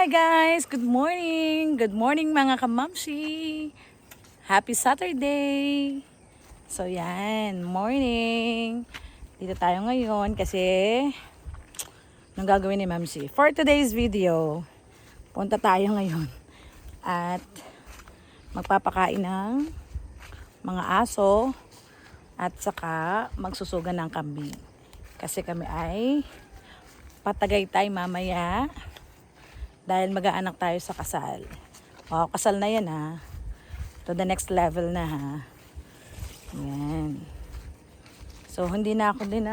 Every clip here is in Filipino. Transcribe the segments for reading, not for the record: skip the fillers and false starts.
Hi guys! Good morning! Good morning mga kamamshi! Happy Saturday! So yan, morning! Dito tayo ngayon kasi anong gagawin ni Mamsi? For today's video, punta tayo ngayon at magpapakain ng mga aso at saka magsusugan ng kambing. Kasi kami ay patagaytay mamaya dahil mag-aanak tayo sa kasal. Wow, kasal na yan ha. To the next level na ha. Yan. So, hindi na ako din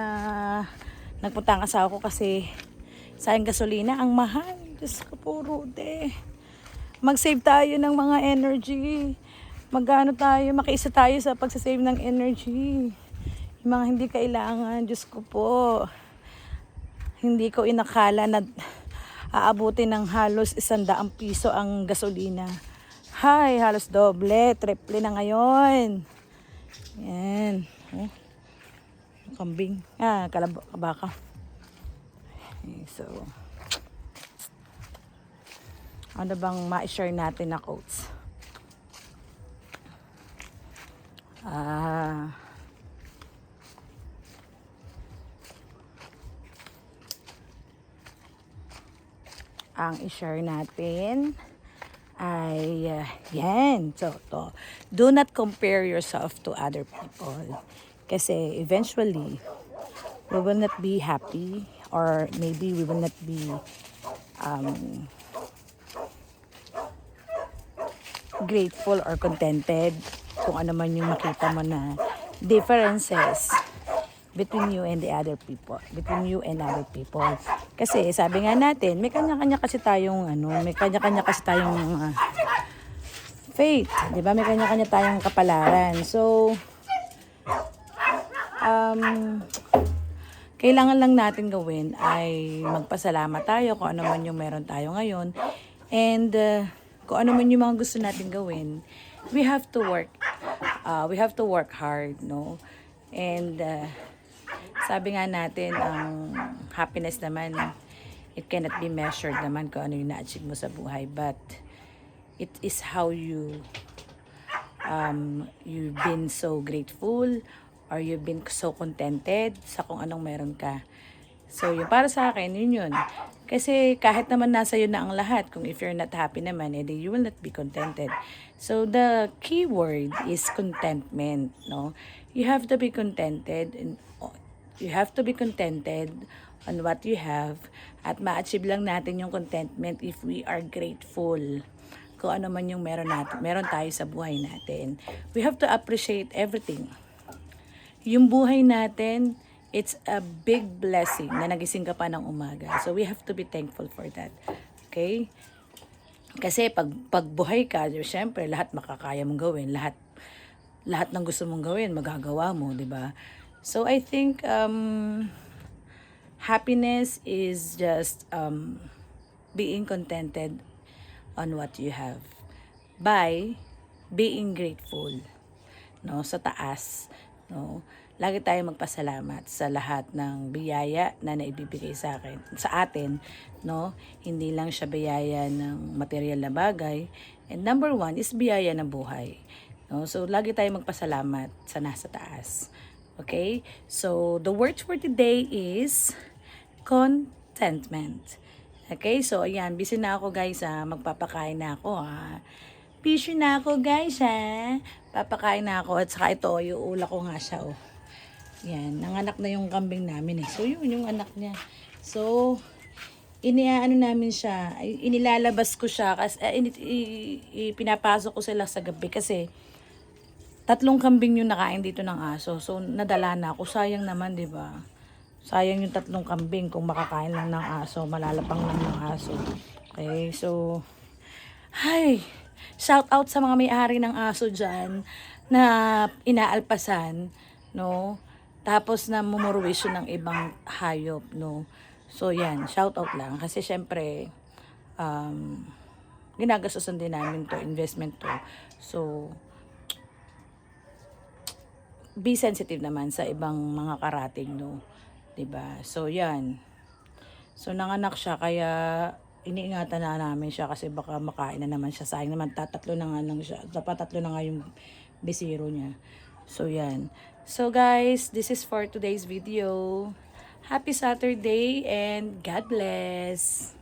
nagpunta ang asawa ko kasi sayang gasolina. Ang mahal. Diyos ko po, Rude. Mag-save tayo ng mga energy. Mag-ano tayo, makiisa tayo sa pagsasave ng energy. Yung mga hindi kailangan, Diyos ko po. Hindi ko inakala na aabutin ng halos 100 piso ang gasolina. Hay, halos doble, triple na ngayon. Yan. Oh, kambing. Kabaka. Okay, so, ano bang ma-share natin na quotes? Ang i-share natin ay yan. So, to. Do not compare yourself to other people. Kasi eventually, we will not be happy or maybe we will not be grateful or contented kung ano man yung makita mo na differences between you and the other people, between you and other people. Kasi sabi nga natin, may kanya-kanya kasi tayong faith, 'di ba? May kanya-kanya tayong kapalaran. So kailangan lang natin gawin ay magpasalamat tayo kung ano man yung meron tayo ngayon. And kung ano man yung mga gusto natin gawin, we have to work hard, no? And sabi nga natin, ang happiness naman, it cannot be measured naman kung ano yung na-achieve mo sa buhay. But it is how you've been so grateful or you've been so contented sa kung anong meron ka. So, yung para sa akin, yun. Kasi kahit naman nasa yun na ang lahat, kung if you're not happy naman, edi you will not be contented. So, the key word is contentment, no? You have to be contented and you have to be contented on what you have at ma-achieve lang natin yung contentment if we are grateful kung ano man yung meron tayo sa buhay natin. We have to appreciate everything. Yung buhay natin, it's a big blessing na nagising ka pa ng umaga. So we have to be thankful for that. Okay? Kasi pag buhay ka, syempre lahat makakaya mong gawin, lahat ng gusto mong gawin magagawa mo, 'di ba? So I think happiness is just being contented on what you have by being grateful, no, sa taas, no. Lagi tayong magpasalamat sa lahat ng biyaya na naibibigay sa atin, no. Hindi lang siya biyaya ng material na bagay, and number one is biyaya ng buhay, no. So lagi tayong magpasalamat sa nasa taas. Okay? So, the word for today is contentment. Okay? So, ayan. Busy na ako, guys, ha. Magpapakain na ako, ha. Busy na ako, guys, ha. Papakain na ako. At saka ito, yung ula ko nga siya, oh. Yan. Nanganak na yung kambing namin, eh. So, yun yung anak niya. So, namin siya. Inilalabas ko siya. Kasi, pinapasok ko sila sa gabi kasi 3 kambing yung nakain dito ng aso. So, nadala na ako. Sayang naman, di ba? Sayang yung 3 kambing kung makakain lang ng aso. Malalapang lang ng aso. Okay, so, hi! Shout out sa mga may-ari ng aso dyan na inaalpasan, no? Tapos na mumurwisyo ng ibang hayop, no? So, yan. Shout out lang. Kasi, syempre, ginagastusan din namin to. Investment to. So, be sensitive naman sa ibang mga karating, no, 'di ba? So yan. So nanganak siya kaya iniingatan na namin siya kasi baka makain na naman siya. Sayang naman, tatatlo na nga lang siya. Dapat tatlo na nga yung bisiro niya. So, yan. So, guys, this is for today's video. Happy Saturday and God bless!